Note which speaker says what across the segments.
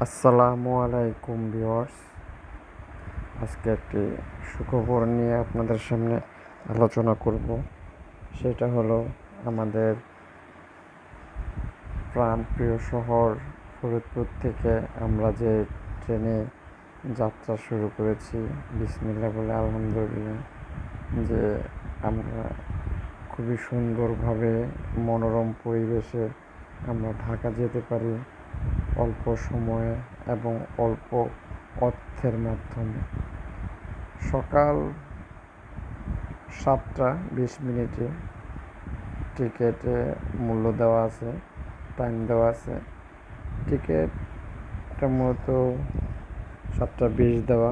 Speaker 1: আসসালামু আলাইকুম ভিউয়ার্স। আজকে একটি সুখবর নিয়ে আপনাদের সামনে আলোচনা করব। সেটা হলো আমাদের প্রাণপ্রিয় শহর ফরিদপুর থেকে আমরা যে ট্রেনে যাত্রা শুরু করেছি, বিসমিল্লাহ বলে আলহামদুলিল্লাহ, যে আমরা খুবই সুন্দরভাবে মনোরম পরিবেশে আমরা ঢাকা যেতে পারি অল্প সময়ে এবং অল্প অর্থের মাধ্যমে। সকাল 7টা 20 মিনিটে টিকেটে মূল্য দেওয়া আছে, টাইম দেওয়া আছে। টিকেটটা মূলত 7টা 20 দেওয়া,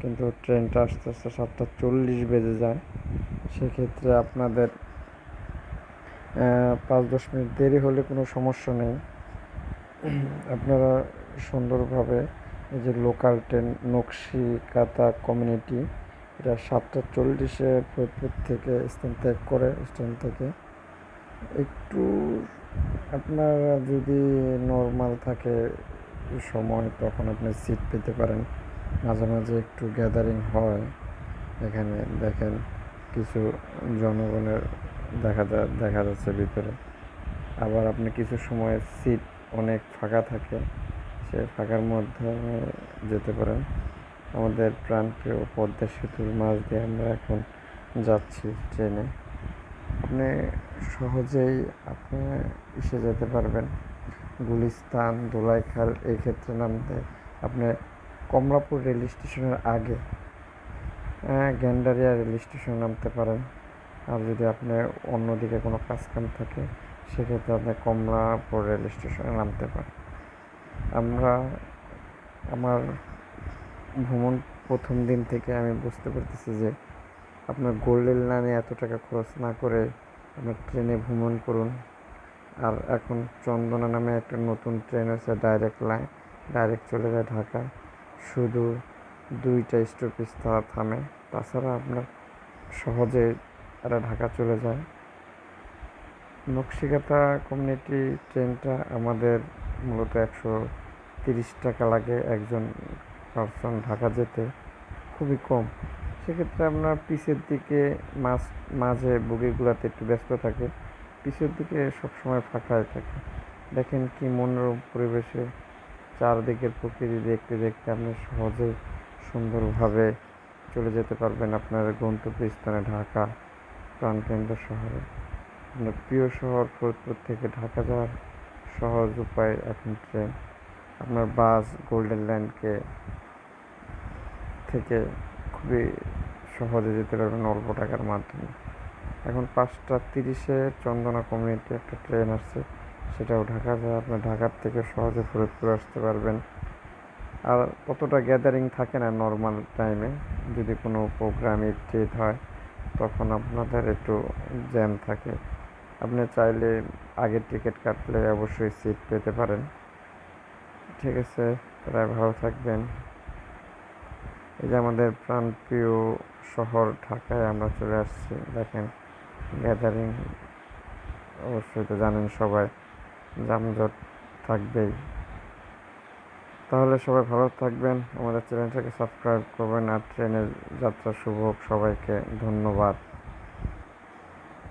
Speaker 1: কিন্তু ট্রেনটা আস্তে আস্তে 7টা 40 বেজে যায়। সেক্ষেত্রে আপনাদের 5-10 মিনিট দেরি হলে কোনো সমস্যা নেই। আপনারা সুন্দরভাবে এই যে লোকাল ট্রেন নকশিকাতা কমিউনিটি, এটা 7টা 40-এ ফরিদপুর থেকে স্থান ত্যাগ করে। স্টেশন থেকে একটু আপনারা যদি নর্মাল থাকে সময়, তখন আপনি সিট পেতে পারেন। মাঝে মাঝে একটু গ্যাদারিং হয় এখানে, দেখেন কিছু জনগণের দেখা যাচ্ছে ভিতরে। আবার আপনি কিছু সময় সিট অনেক ফাঁকা থাকে, সে ফাঁকার মধ্যে যেতে পারেন। আমাদের প্রাণপ্রিয় পদ্মা সেতুর মাঝ দিয়ে আমরা এখন যাচ্ছি ট্রেনে। আপনি সহজেই আপনি এসে যেতে পারবেন গুলিস্তান, ধোলাইখাল। এই ক্ষেত্রে নামতে আপনি কমলাপুর রেল স্টেশনের আগে গ্যান্ডারিয়া রেল স্টেশনে নামতে পারেন। আর যদি আপনার অন্যদিকে কোনো কাজকাম থাকে, সেক্ষেত্রে আপনি কমলাপুর রেল স্টেশনে নামতে পারেন। আমার ভ্রমণ প্রথম দিন থেকে আমি বুঝতে পারতেছি যে আপনার গোল্ডেন লাইনে এত টাকা খরচ না করে আপনার ট্রেনে ভ্রমণ করুন। আর এখন চন্দনা নামে একটা নতুন ট্রেন আছে, ডাইরেক্ট লাইন, ডাইরেক্ট চলে যায় ঢাকা। শুধু 2টা স্টপেজ থামে, তাছাড়া আপনার সহজে এরা ঢাকা চলে যায়। নকশিকাতা কমিউনিটি ট্রেনটা আমাদের মূলত 130 টাকা লাগে একজন পার্সন ঢাকা যেতে, খুবই কম। সেক্ষেত্রে আপনার পিছের দিকে মাঝে বগিগুলোতে একটু ব্যস্ত থাকে, পিছের দিকে সবসময় ফাঁকাই থাকে। দেখেন কি মনোরম পরিবেশে চারদিকের প্রকৃতি দেখতে দেখতে আপনি সহজে সুন্দরভাবে চলে যেতে পারবেন আপনার গন্তব্যস্থানে, ঢাকা প্রাণকেন্দ্র শহরে। আপনার প্রিয় শহর ফরিদপুর থেকে ঢাকা যাওয়ার সহজ উপায় এখন ট্রেন। আপনার বাস গোল্ডেন লাইনকে থেকে খুবই সহজে যেতে পারবেন অল্প টাকার মাধ্যমে। এখন 5টা 30-এ চন্দনা কমিউনিটি একটা ট্রেন আসছে, সেটাও ঢাকা যায়। আপনি ঢাকার থেকে সহজে ফরিদপুর আসতে পারবেন। আর অতটা গ্যাদারিং থাকে না নর্মাল টাইমে। যদি কোনো প্রোগ্রাম ইভেন্ট হয়, তখন আপনাদের একটু জ্যাম থাকে। আপনি চাইলে আগের টিকিট কাটলে অবশ্যই সিট পেতে পারেন। ঠিক আছে, তারা ভালো থাকবেন। এই যে আমাদের প্রাণপ্রিয় শহর ঢাকায় আমরা চলে আসছি, দেখেন গ্যাদারিং। অবশ্যই তো জানেন সবাই, যানজট থাকবেই। তাহলে সবাই ভালো থাকবেন, আমাদের চ্যানেলটাকে সাবস্ক্রাইব করবেন। আর ট্রেনের যাত্রা শুভ হোক সবাইকে। ধন্যবাদ।